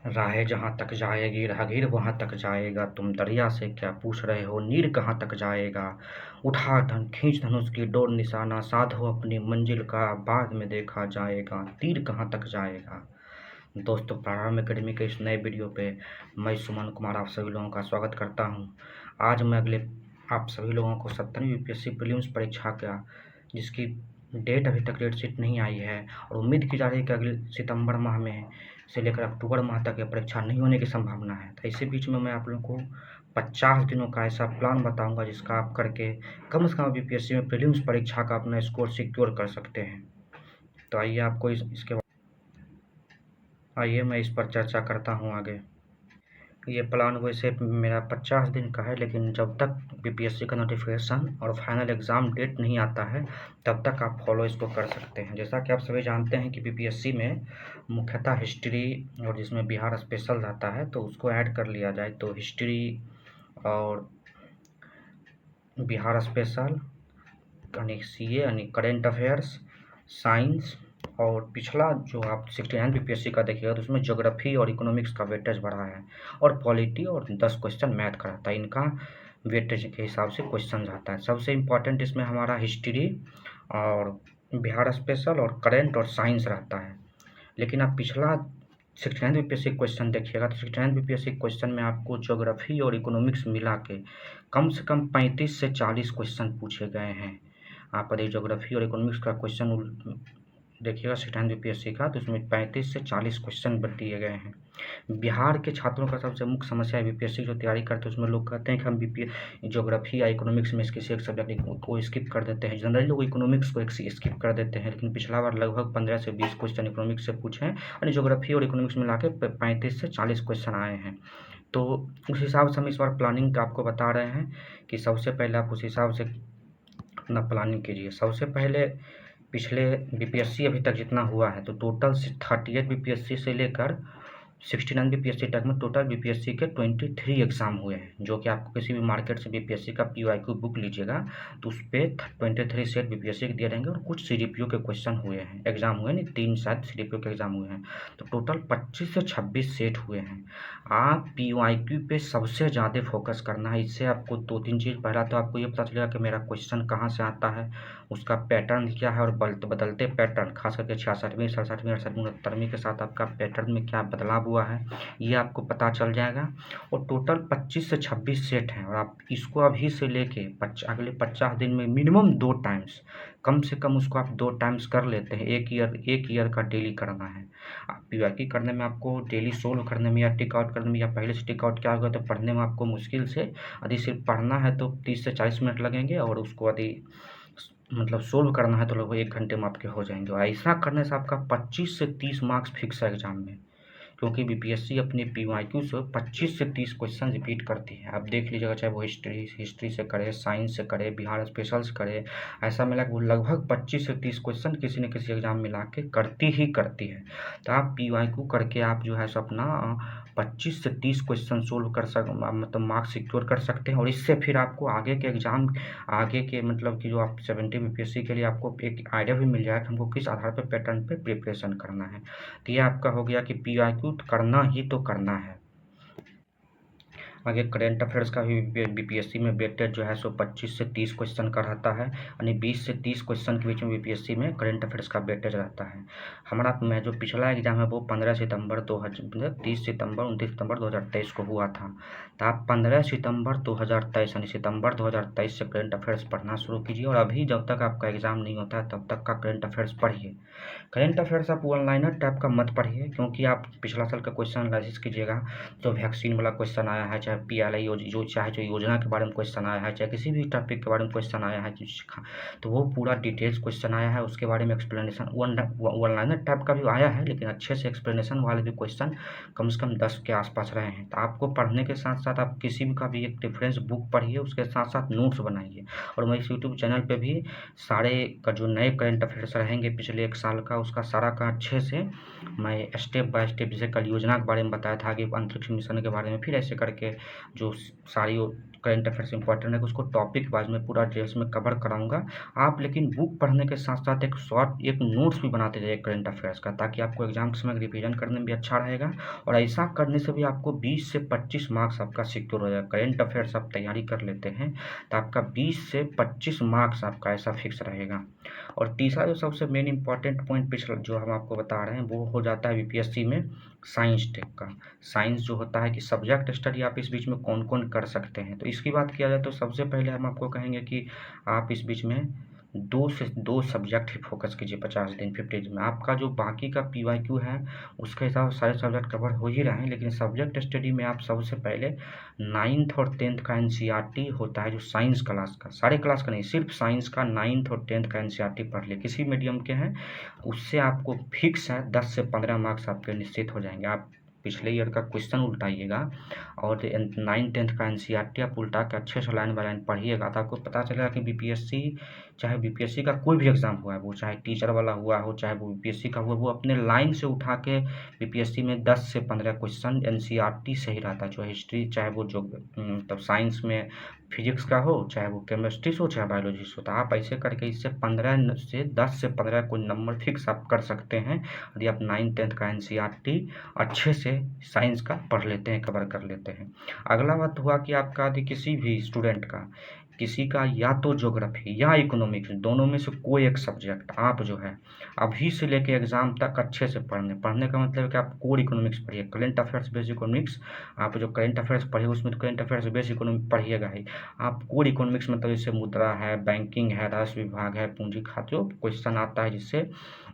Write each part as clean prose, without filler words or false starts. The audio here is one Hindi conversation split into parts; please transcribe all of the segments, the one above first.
राहें जहाँ तक जाएगी राहगीर वहाँ तक जाएगा, तुम दरिया से क्या पूछ रहे हो, नीर कहाँ तक जाएगा। उठा खींच धनुष की डोर, निशाना साधो अपनी मंजिल का, बाद में देखा जाएगा तीर कहाँ तक जाएगा। दोस्तों, प्रारंभ एकेडमी के इस नए वीडियो पे मैं सुमन कुमार आप सभी लोगों का स्वागत करता हूँ। आज मैं आप सभी लोगों को 17वीं यूपीएससी प्रीलिम्स परीक्षा का जिसकी डेट अभी तक डेट शीट नहीं आई है और उम्मीद की जा रही है कि अगले सितंबर माह में से लेकर अक्टूबर माह तक यह परीक्षा नहीं होने की संभावना है। तो इसी बीच में मैं आप लोगों को 50 दिनों का ऐसा प्लान बताऊंगा जिसका आप करके कम से कम यूपीएससी में प्रीलिम्स परीक्षा का अपना स्कोर सिक्योर कर सकते हैं। तो आइए आपको आइए मैं इस पर चर्चा करता हूँ आगे। ये प्लान वैसे मेरा 50 दिन का है, लेकिन जब तक बीपीएससी का नोटिफिकेशन और फाइनल एग्ज़ाम डेट नहीं आता है तब तक आप फॉलो इसको कर सकते हैं। जैसा कि आप सभी जानते हैं कि बीपीएससी में मुख्यतः हिस्ट्री और जिसमें बिहार स्पेशल रहता है तो उसको ऐड कर लिया जाए तो हिस्ट्री और बिहार स्पेशल यानी सीए यानी करेंट अफेयर्स, साइंस और पिछला जो आप 69 बीपीएससी का देखिएगा तो उसमें ज्योग्राफी और इकोनॉमिक्स का वेटेज बढ़ा है और पॉलिटी और 10 क्वेश्चन मैथ का रहता है। इनका वेटेज के हिसाब से क्वेश्चन आता है। सबसे इम्पॉर्टेंट इसमें हमारा हिस्ट्री और बिहार स्पेशल और करेंट और साइंस रहता है। लेकिन आप पिछला 69 बीपीएससी क्वेश्चन देखिएगा तो 69 बीपीएससी क्वेश्चन में आपको ज्योग्राफी और इकोनॉमिक्स मिला के कम से कम 35 से 40 क्वेश्चन पूछे गए हैं। आप यदि ज्योग्राफी और इकोनॉमिक्स का क्वेश्चन देखिएगा 69 बीपीएससी का तो उसमें 35 से 40 क्वेश्चन दिए गए हैं। बिहार के छात्रों का सबसे मुख्य समस्या है बीपीएससी जो तैयारी करते हैं उसमें लोग कहते हैं कि हम ज्योग्राफी या इकोनॉमिक्स में किसी एक सब्जेक्ट को स्किप कर देते हैं। जनरली लोग इकोनॉमिक्स को स्किप कर देते हैं, लेकिन पिछला बार लगभग 15 से 20 क्वेश्चन इकोनॉमिक्स से पूछे हैं और ज्योग्राफी और इकोनॉमिक्स मिला के 35 से 40 क्वेश्चन आए हैं। तो उस हिसाब से हम इस बार प्लानिंग आपको बता रहे हैं कि सबसे पहले आप उस हिसाब से अपना प्लानिंग कीजिए। सबसे पहले पिछले बीपीएससी अभी तक जितना हुआ है तो टोटल 38 बीपीएससी से लेकर 69 बीपीएससी तक में टोटल बीपीएससी के 23 एग्ज़ाम हुए हैं, जो कि आपको किसी भी मार्केट से बीपीएससी का पीवाईक्यू बुक लीजिएगा तो उस पर 23 सेट बीपीएससी के दिए रहेंगे और कुछ सीडीपीओ के क्वेश्चन हुए हैं, एग्ज़ाम हुए नहीं 3 शायद सीडीपीओ के एग्ज़ाम हुए हैं। तो टोटल 25 से 26 सेट हुए हैं। आप पीवाईक्यू पे सबसे ज़्यादा फोकस करना है। इससे आपको 2-3 चीज़, पहला तो आपको ये पता चलेगा कि मेरा क्वेश्चन कहाँ से आता है, उसका पैटर्न क्या है और बदलते पैटर्न खास करके 66वीं 67वीं 68वीं 69वीं के साथ आपका पैटर्न में क्या बदलाव हुआ है ये आपको पता चल जाएगा। और टोटल 25 से 26 सेट हैं और आप इसको अभी से लेके अगले 50 दिन में मिनिमम 2 टाइम्स, कम से कम उसको आप 2 टाइम्स कर लेते हैं। एक ईयर का डेली करना है। आप पीवाईक्यू करने में आपको डेली सोल्व करने में या टिक आउट करने में या पहले से टिक आउट क्या होगा तो पढ़ने में आपको मुश्किल से यदि सिर्फ पढ़ना है तो 30 से 40 मिनट लगेंगे और उसको यदि मतलब सोल्व करना है तो लगभग 1 घंटे में आपके हो जाएंगे। और ऐसा करने से आपका 25 से 30 मार्क्स फिक्स है एग्जाम में, क्योंकि बीपीएससी अपने पीवाईक्यू से 25 से 30 क्वेश्चन रिपीट करती है। आप देख लीजिएगा, चाहे वो हिस्ट्री से करे, साइंस से करे, बिहार स्पेशल से करे, ऐसा मिला कि वो लगभग 25 से 30 क्वेश्चन किसी न किसी एग्जाम में ला के करती ही करती है। तो आप पीवाईक्यू करके आप जो है सो अपना 25 से 30 क्वेश्चन सोल्व कर मतलब मार्क्स सिक्योर कर सकते हैं। और इससे फिर आपको आगे के एग्जाम, आगे के मतलब कि जो आप 70 बीपीएससी के लिए आपको एक आइडिया भी मिल जाएगा कि हमको किस आधार पर पैटर्न पे प्रिपरेशन करना है। तो ये आपका हो गया कि पीवाईक्यू करना ही तो करना है। आगे करेंट अफेयर्स का भी बीपीएससी में वेटेज जो है सो 25 से 30 क्वेश्चन का रहता है, यानी 20 से 30 क्वेश्चन के बीच में बीपीएससी में करेंट अफेयर्स का वेटेज रहता है। हमारा मैं जो पिछला एग्जाम है वो 15 सितंबर 30 सितंबर 29 सितंबर 2023 को हुआ था। तो आप 15 सितंबर 2023 यानी सितंबर 2023 से करेंट अफेयर्स पढ़ना शुरू कीजिए और अभी जब तक आपका एग्ज़ाम नहीं होता है तब तक का करेंट अफेयर्स पढ़िए। करेंट अफेयर्स आप वन लाइनर टाइप का मत पढ़िए, क्योंकि आप पिछला साल का क्वेश्चन एनालिसिस कीजिएगा तो वैक्सीन वाला क्वेश्चन आया है, चाहे पीएलआई चाहे जो योजना के बारे में क्वेश्चन आया है, चाहे किसी भी टॉपिक के बारे में क्वेश्चन आया है तो वो पूरा डिटेल्स क्वेश्चन आया है, उसके बारे में एक्सप्लेनेशन वन लाइनर टाइप का भी आया है, लेकिन अच्छे से एक्सप्लेनेशन वाले भी क्वेश्चन कम से कम 10 के आसपास रहे हैं। तो आपको पढ़ने के साथ साथ आप किसी भी का भी एक रेफरेंस बुक पढ़िए, उसके साथ साथ नोट्स बनाइए। और मैं इस यूट्यूब चैनल पे भी सारे का जो नए करेंट अफेयर्स रहेंगे पिछले 1 साल का उसका सारा का अच्छे से मैं स्टेप बाय स्टेप, जैसे कल योजना के बारे में बताया था, आगे अंतरिक्ष मिशन के बारे में, फिर ऐसे करके जो सारी करंट अफेयर्स इंपॉर्टेंट है उसको टॉपिक वाइज में पूरा डिटेल्स में कवर कराऊंगा। आप लेकिन बुक पढ़ने के साथ साथ एक नोट्स भी बनाते जाइए करंट अफेयर्स का, ताकि आपको एग्जाम के समय रिवीजन करने में भी अच्छा रहेगा। और ऐसा करने से भी आपको 20 से 25 मार्क्स आपका सिक्योर हो जाएगा। करंट अफेयर्स आप तैयारी कर लेते हैं तो आपका 20 से 25 मार्क्स आपका ऐसा फिक्स रहेगा। और तीसरा जो सबसे मेन इंपॉर्टेंट पॉइंट पिछला जो हम आपको बता रहे हैं वो हो जाता है बीपीएससी में साइंस टेक का। साइंस जो होता है कि सब्जेक्ट स्टडी आप इस बीच में कौन कौन कर सकते हैं। तो इसकी बात किया जाए तो सबसे पहले हम आपको कहेंगे कि आप इस बीच में 2 सब्जेक्ट ही फोकस कीजिए 50 दिन 50 दिन में। आपका जो बाकी का पीवाईक्यू है उसके हिसाब से सारे सब्जेक्ट कवर हो ही रहे हैं, लेकिन सब्जेक्ट स्टडी में आप सबसे पहले 9th और 10th का एनसीईआरटी होता है जो साइंस क्लास का, सारे क्लास का नहीं, सिर्फ साइंस का 9th और 10th का एनसीईआरटी पढ़ ले, किसी मीडियम के हैं, उससे आपको फिक्स है 10 से 15 मार्क्स आपके निश्चित हो जाएंगे। आप पिछले ईयर का क्वेश्चन उल्टाइएगा और 9th 10th का एनसीईआरटी आप उल्टा के अच्छे से लाइन बाय लाइन पढ़िएगा तो आपको पता चलेगा कि बीपीएससी, चाहे बीपीएससी का कोई भी एग्जाम हुआ है, वो चाहे टीचर वाला हुआ हो चाहे वो बीपीएससी का हुआ, वो अपने लाइन से उठा के बीपीएससी में 10 से 15 क्वेश्चन एनसीईआरटी से ही रहता है। जो हिस्ट्री, चाहे वो जो मतलब साइंस में फिजिक्स का हो, चाहे वो केमिस्ट्री हो, चाहे बायोलॉजी हो, तो आप ऐसे करके इससे 15 से 10 से 15 कोई नंबर फिक्स आप कर सकते हैं यदि आप 9th 10th का एनसीईआरटी अच्छे से साइंस का पढ़ लेते हैं, कवर कर लेते हैं। अगला बात हुआ कि आपका यदि किसी भी स्टूडेंट का, किसी का या तो ज्योग्राफी या इकोनॉमिक्स, दोनों में से कोई एक सब्जेक्ट आप जो है अभी से लेके एग्जाम तक अच्छे से पढ़ने का मतलब है कि आप कोर इकोनॉमिक्स पढ़िए, करंट अफेयर्स बेस्ड इकोनॉमिक्स। आप जो करंट अफेयर्स पढ़िए उसमें तो करंट अफेयर्स बेस्ड इकोनॉमिक्स पढ़िएगा ही। आप कोर इकोनॉमिक्स मतलब जैसे मुद्रा है, बैंकिंग है, राजस्व विभाग है, पूंजी खाते, जो क्वेश्चन आता है जिससे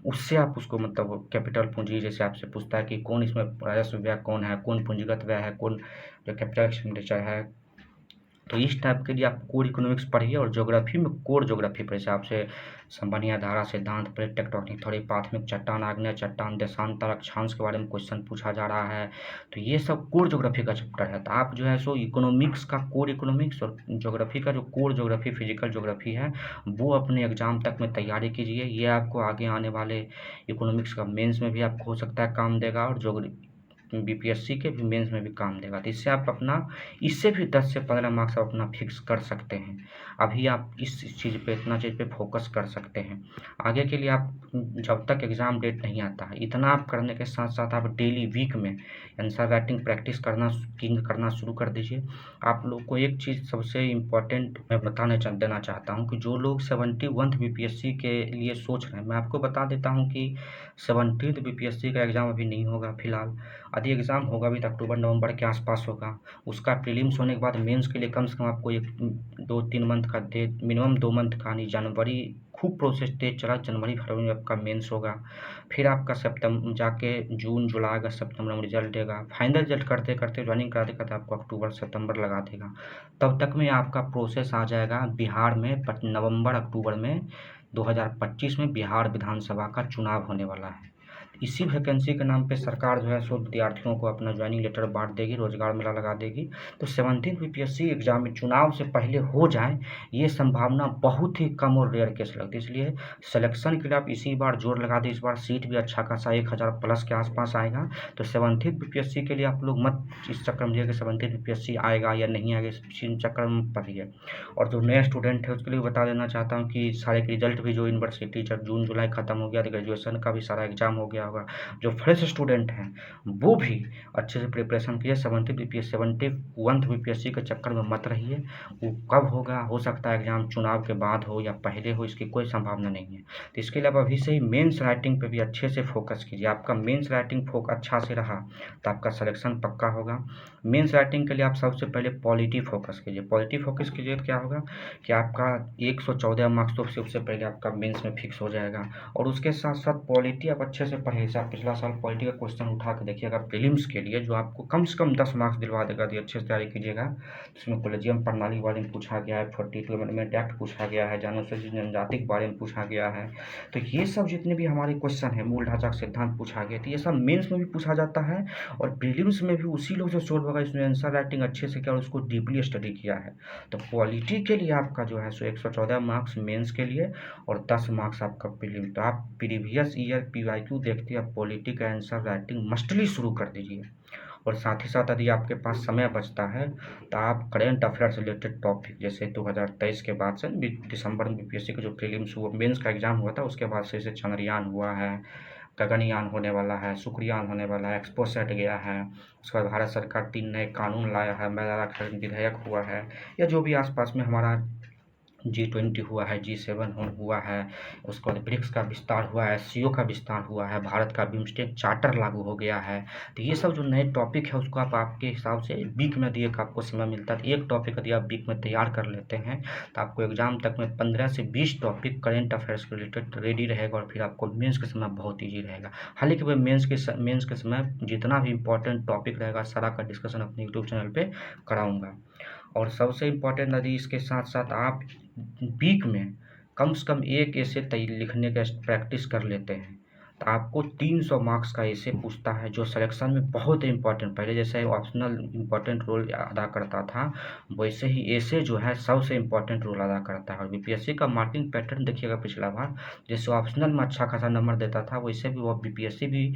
उससे आप उसको मतलब कैपिटल पूंजी जैसे आपसे पूछता है कि कौन इसमें राजस्व व्यय कौन है, कौन पूंजीगत व्यय है, कौन जो कैपिटल एक्सपेंडिचर है, तो इस टाइप के लिए आप कोर इकोनॉमिक्स पढ़िए। और ज्योग्राफी में कोर ज्योग्राफी पर जैसे आपसे संबंधित धारा सिद्धांत, प्लेट टेक्टोनिक, थोड़ी प्राथमिक चट्टान, आग्नेय चट्टान, देशांतर, अक्षांश के बारे में क्वेश्चन पूछा जा रहा है, तो ये सब कोर ज्योग्राफी का चैप्टर है। तो आप जो है सो इकोनॉमिक्स का कोर इकोनॉमिक्स और ज्योग्राफी का जो कोर ज्योग्राफी फिजिकल ज्योग्राफी है वो अपने एग्जाम तक में तैयारी कीजिए। ये आपको आगे आने वाले इकोनॉमिक्स का मेंस में भी आपको हो सकता है काम देगा और बीपीएससी के भी मेंस में भी काम देगा। तो इससे आप अपना, इससे भी 10 से 15 मार्क्स आप अपना फिक्स कर सकते हैं। अभी आप इस चीज़ पे, इतना चीज़ पे फोकस कर सकते हैं। आगे के लिए आप जब तक एग्ज़ाम डेट नहीं आता है, इतना आप करने के साथ साथ आप डेली वीक में आंसर राइटिंग प्रैक्टिस करना शुरू कर दीजिए। आप लोग को एक चीज़ सबसे इम्पोर्टेंट मैं देना चाहता हूँ कि जो लोग 71th बीपीएससी के लिए सोच रहे हैं, मैं आपको बता देता हूँ कि 70th बीपीएससी का एग्ज़ाम अभी नहीं होगा फिलहाल। यदि एग्ज़ाम होगा भी तो अक्टूबर नवंबर के आसपास होगा। उसका प्रीलिम्स होने के बाद मेंस के लिए कम से कम आपको 2-3 मंथ का मिनिमम 2 मंथ का, यानी जनवरी खूब प्रोसेस तेज चला, जनवरी फरवरी में आपका मेंस होगा। फिर आपका सितंबर जाके जून जुलाई अगस्त सितंबर में रिजल्ट देगा। फाइनल रिजल्ट करते करते ज्वाइनिंग कराते कराते आपको अक्टूबर सितंबर लगा देगा। तब तक में आपका प्रोसेस आ जाएगा बिहार में नवंबर अक्टूबर में 2025 में बिहार विधानसभा का चुनाव होने वाला है। इसी वैकेंसी के नाम पे सरकार जो है सो विद्यार्थियों को अपना ज्वाइनिंग लेटर बांट देगी, रोजगार मेला लगा देगी। तो 17th बीपीएससी एग्जाम में चुनाव से पहले हो जाए, ये संभावना बहुत ही कम और रेयर केस लगती है। इसलिए सिलेक्शन के लिए आप इसी बार जोर लगा दें। इस बार सीट भी अच्छा खासा 1000 प्लस के आसपास आएगा। तो 17th बीपीएससी के लिए आप लोग मत इस चक्कर में कि 17th बीपीएससी आएगा या नहीं आएगा, इस चक्कर में पढ़िए। और जो नए स्टूडेंट है उसके लिए बता देना चाहता हूँ कि सारे के रिजल्ट भी जो यूनिवर्सिटी जब जून जुलाई खत्म हो गया तो ग्रेजुएशन का भी सारा एग्जाम हो गया होगा। जो फ्रेश स्टूडेंट हैं वो भी अच्छे से प्रिपरेशन कीजिए। 71th बीपीएससी के चक्कर में मत रहिए। वो कब होगा, हो सकता है एग्जाम चुनाव के बाद हो या पहले हो, इसकी कोई संभावना नहीं है। तो इसके लिए आप अभी से ही मेंस राइटिंग पे भी अच्छे से फोकस कीजिए। आपका मेंस राइटिंग अच्छा से रहा तो आपका सिलेक्शन पक्का होगा। मेंस राइटिंग के लिए आप सबसे पहले पॉलिटी फोकस कीजिए। पॉलिटी फोकस कीजिए तो क्या होगा कि आपका 114 मार्क्स तो सबसे पहले आपका मेंस में फिक्स हो जाएगा। और उसके साथ साथ पॉलिटी आप अच्छे से पढ़िए। आप पिछला साल पॉलिटी का क्वेश्चन उठा के देखिएगा प्रीलिम्स के लिए, जो आपको कम से कम 10 मार्क्स दिलवा देगा। यदि अच्छे से तैयारी कीजिएगा। इसमें कॉलेजियम प्रणाली के बारे में पूछा गया है, 42 अमेंडमेंट एक्ट पूछा गया है, अनुसूचित जनजाति के बारे में पूछा गया है। तो ये सब जितने भी हमारे क्वेश्चन है, मूल ढांचा सिद्धांत पूछा गया, तो ये सब मेंस में भी पूछा जाता है और प्रीलिम्स में भी उसी लोग जो सोल्व होगा इसमें आंसर राइटिंग अच्छे से किया और उसको डीपली स्टडी किया है। तो पॉलिटी के लिए आपका जो है सो 114 मार्क्स मेंस के लिए और 10 मार्क्स आपका प्रीलिम। तो आप प्रीवियस ईयर पीवाईक्यू देखते हैं, आप पॉलिटी का आंसर राइटिंग मस्टली शुरू कर दीजिए। और साथ ही साथ यदि आपके पास समय बचता है तो आप करेंट अफेयर से रिलेटेड टॉपिक, जैसे 2023 के बाद से दिसंबर में बीपीएससी का जो प्रीलिम्स हुआ, मेंस का एग्जाम हुआ था, उसके बाद से जैसे चंद्रयान हुआ है, गगनयान होने वाला है, शुक्रयान होने वाला है, एक्सपोसैट गया है, उसके बाद भारत सरकार 3 नए कानून लाया है, महिला आरक्षण विधेयक हुआ है, या जो भी आसपास में हमारा G20 हुआ है, G7 हुआ है, उसके बाद ब्रिक्स का विस्तार हुआ है, एससीओ का विस्तार हुआ है, भारत का बिम्स्टेक चार्टर लागू हो गया है। तो ये सब जो नए टॉपिक है उसको आप आपके हिसाब से वीक में यदि आपको समय मिलता है तो एक टॉपिक यदि आप वीक में तैयार कर लेते हैं तो आपको एग्जाम तक में 15 से 20 टॉपिक करेंट अफेयर्स के रिलेटेड रेडी रहेगा, और फिर आपको मेंस के समय बहुत ईजी रहेगा। हालांकि वह मेंस के समय जितना भी इंपॉर्टेंट टॉपिक रहेगा सारा का डिस्कशन अपने यूट्यूब चैनल पे कराऊंगा। और सबसे इम्पोर्टेंट यदि इसके साथ साथ आप वीक में कम से कम एक ऐसे लिखने का प्रैक्टिस कर लेते हैं तो आपको 300 मार्क्स का ऐसे पूछता है, जो सिलेक्शन में बहुत ही इंपॉर्टेंट, पहले जैसे ऑप्शनल इंपॉर्टेंट रोल अदा करता था वैसे ही ऐसे जो है सबसे इम्पॉर्टेंट रोल अदा करता है। और बीपीएससी का मार्किंग पैटर्न देखिएगा पिछला बार, जैसे ऑप्शनल में अच्छा खासा नंबर देता था वैसे भी वो बीपीएससी भी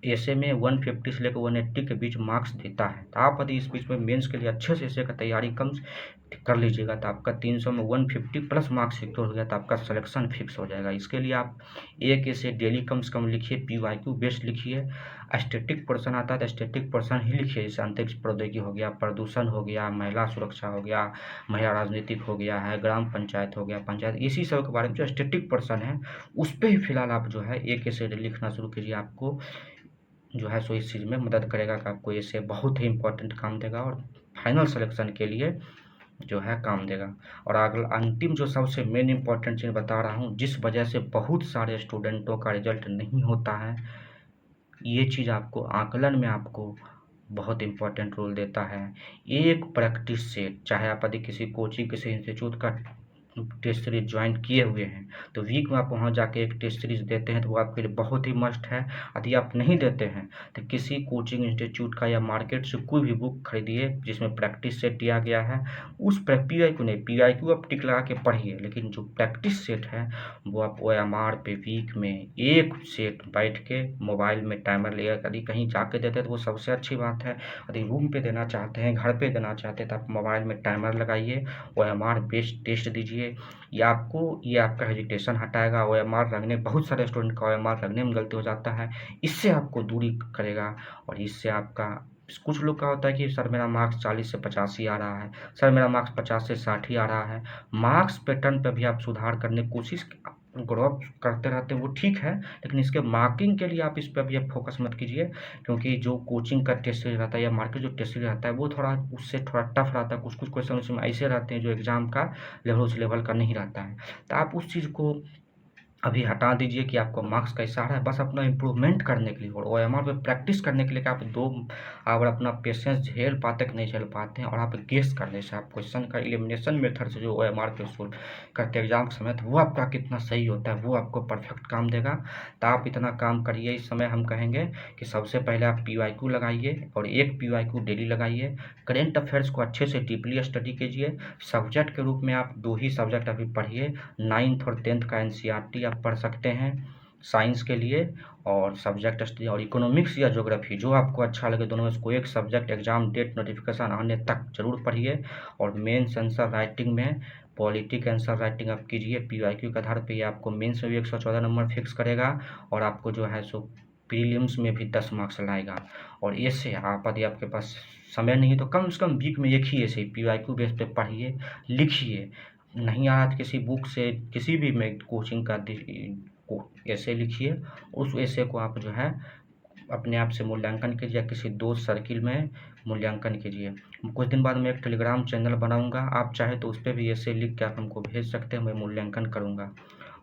ऐसे में 150 से लेकर 180 के बीच मार्क्स देता है। तो आप यदि इस बीच में मेंस के लिए अच्छे से ऐसे का तैयारी कम कर लीजिएगा तो आपका 300 में 150 प्लस मार्क्स सिक्योर हो गया तो आपका सिलेक्शन फिक्स हो जाएगा। इसके लिए आप एक ऐसे डेली कम से कम लिखिए, पीवाईक्यू बेस्ड लिखिए, स्टैटिक पोर्शन आता है तो स्टैटिक पोर्शन ही लिखिए, जैसे अंतरिक्ष प्रौद्योगिकी हो गया, प्रदूषण हो गया, महिला सुरक्षा हो गया, महिला राजनीतिक हो गया है, ग्राम पंचायत हो गया, पंचायत, इसी सब के बारे में जो स्टैटिक पोर्शन है उस पर ही फिलहाल आप जो है एक ऐसे लिखना शुरू कीजिए। आपको जो है सो इस चीज़ में मदद करेगा कि आपको इससे बहुत ही इम्पोर्टेंट काम देगा और फाइनल सिलेक्शन के लिए जो है काम देगा। और अगला अंतिम जो सबसे मेन इम्पोर्टेंट चीज़ बता रहा हूँ, जिस वजह से बहुत सारे स्टूडेंटों का रिजल्ट नहीं होता है, ये चीज़ आपको आकलन में आपको बहुत इम्पोर्टेंट रोल देता है। एक प्रैक्टिस सेट, चाहे आप यदि किसी कोचिंग किसी इंस्टीट्यूट का टेस्ट सीरीज ज्वाइन किए हुए हैं तो वीक में आप वहाँ जाके एक टेस्ट सीरीज देते हैं तो वो आपके लिए बहुत ही मस्ट है। यदि आप नहीं देते हैं तो किसी कोचिंग इंस्टीट्यूट का या मार्केट से कोई भी बुक खरीदिए जिसमें प्रैक्टिस सेट दिया गया है, उस पीवाईक्यू नहीं, पीवाईक्यू आप टिक लगा के पढ़िए, लेकिन जो प्रैक्टिस सेट है वो आप OMR पे वीक में एक सेट बैठ के मोबाइल में टाइमर लेकर यदि कहीं जाके देते हैं तो वो सबसे अच्छी बात है। यदि रूम पे देना चाहते हैं, घर पे देना चाहते हैं तो आप मोबाइल में टाइमर लगाइए, OMR बेस्ड टेस्ट दीजिए। ये आपका हेजिटेशन हटाएगा। OMR रखने, बहुत सारे स्टूडेंट का OMR रखने में गलती हो जाता है, इससे आपको दूरी करेगा। और इससे आपका, कुछ लोग का होता है कि सर मेरा मार्क्स 40 से 85 आ रहा है, सर मेरा मार्क्स 50 से 60 आ रहा है। मार्क्स पैटर्न पे भी आप सुधार करने की कोशिश, ग्रो अप करते रहते हैं वो ठीक है, लेकिन इसके मार्किंग के लिए आप इस पर अभी फोकस मत कीजिए, क्योंकि जो कोचिंग का टेस्ट सीरीज रहता है या मार्केट जो टेस्ट सीरीज रहता है वो थोड़ा उससे थोड़ा टफ रहता है। कुछ कुछ क्वेश्चन उसमें ऐसे रहते हैं जो एग्जाम का लेवल उस लेवल का नहीं रहता है। तो आप उस चीज़ को अभी हटा दीजिए कि आपको मार्क्स कैसा आ रहा है, बस अपना इम्प्रूवमेंट करने के लिए और OMR पे प्रैक्टिस करने के लिए कि आप आप अपना पेशेंस झेल पाते कि नहीं झेल पाते हैं, और आप गेस करने से, आप क्वेश्चन का एलिमिनेशन मेथड से जो OMR पे सोल्व करते एग्जाम के समय, तो वो आपका कितना सही होता है, वो आपको परफेक्ट काम देगा। तो आप इतना काम करिए। इस समय हम कहेंगे कि सबसे पहले आप पीवाईक्यू लगाइए और एक पीवाईक्यू डेली लगाइए। करेंट अफेयर्स को अच्छे से डीपली स्टडी कीजिए। सब्जेक्ट के रूप में आप 2 ही सब्जेक्ट अभी पढ़िए, 9th और 10th का NCERT आप पढ़ सकते हैं साइंस के लिए, और सब्जेक्ट स्टडी और इकोनॉमिक्स या ज्योग्राफी जो आपको अच्छा लगे, दोनों में से कोई एक सब्जेक्ट एग्जाम डेट नोटिफिकेशन आने तक जरूर पढ़िए। और मेंस आंसर राइटिंग में पॉलिटिक आंसर राइटिंग आप कीजिए पीवाईक्यू के आधार पर। ये आपको मेंस में भी 114 नंबर फिक्स करेगा और आपको जो है सो प्रीलिम्स में भी 10 मार्क्स लाएगा। और ऐसे आप, यदि आपके पास समय नहीं है तो कम से कम वीक में एक ही ऐसे पीवाईक्यू बेस पे पढ़िए, लिखिए। नहीं आ रहा तो किसी बुक से, किसी भी में कोचिंग का ऐसे लिखिए, उस ऐसे को आप जो है अपने आप से मूल्यांकन कीजिए, किसी दोस्त सर्किल में मूल्यांकन कीजिए। कुछ दिन बाद मैं एक टेलीग्राम चैनल बनाऊंगा, आप चाहे तो उस पर भी ऐसे लिख के आप हमको भेज सकते हैं, मैं मूल्यांकन करूंगा।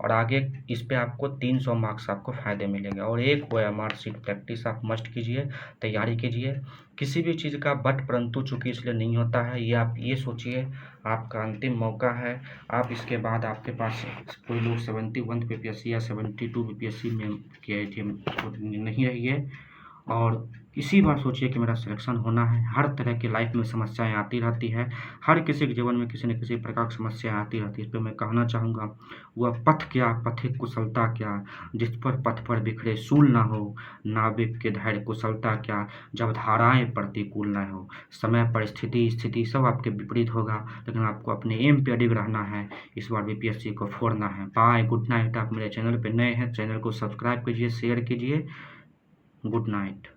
और आगे इस पे आपको 300 मार्क्स आपको फ़ायदे मिलेंगे। और एक OMR शीट प्रैक्टिस आप मस्ट कीजिए, तैयारी कीजिए। किसी भी चीज़ का बट परंतु चूंकि इसलिए नहीं होता है, ये आप ये सोचिए आपका अंतिम मौका है। आप इसके बाद आपके पास कोई लोग 71 बीपीएससी या 72 बीपीएससी में के नहीं रही है, और इसी बार सोचिए कि मेरा सिलेक्शन होना है। हर तरह की लाइफ में समस्याएं आती रहती है, हर किसी के जीवन में किसी न किसी प्रकार की समस्याएं आती रहती है। इस पर मैं कहना चाहूँगा, वह पथ क्या पथिक कुशलता क्या, जिस पर पथ पर बिखरे सूल ना हो, नाविक के धैर्य कुशलता क्या, जब धाराएं प्रतिकूल न हो। समय परिस्थिति स्थिति सब आपके विपरीत होगा, लेकिन आपको अपने एम पे अडिग रहना है। इस बार बीपीएससी को फोड़ना है। Bye, good night. आप मेरे चैनल पर नए हैं, चैनल को सब्सक्राइब कीजिए, शेयर कीजिए। Good night.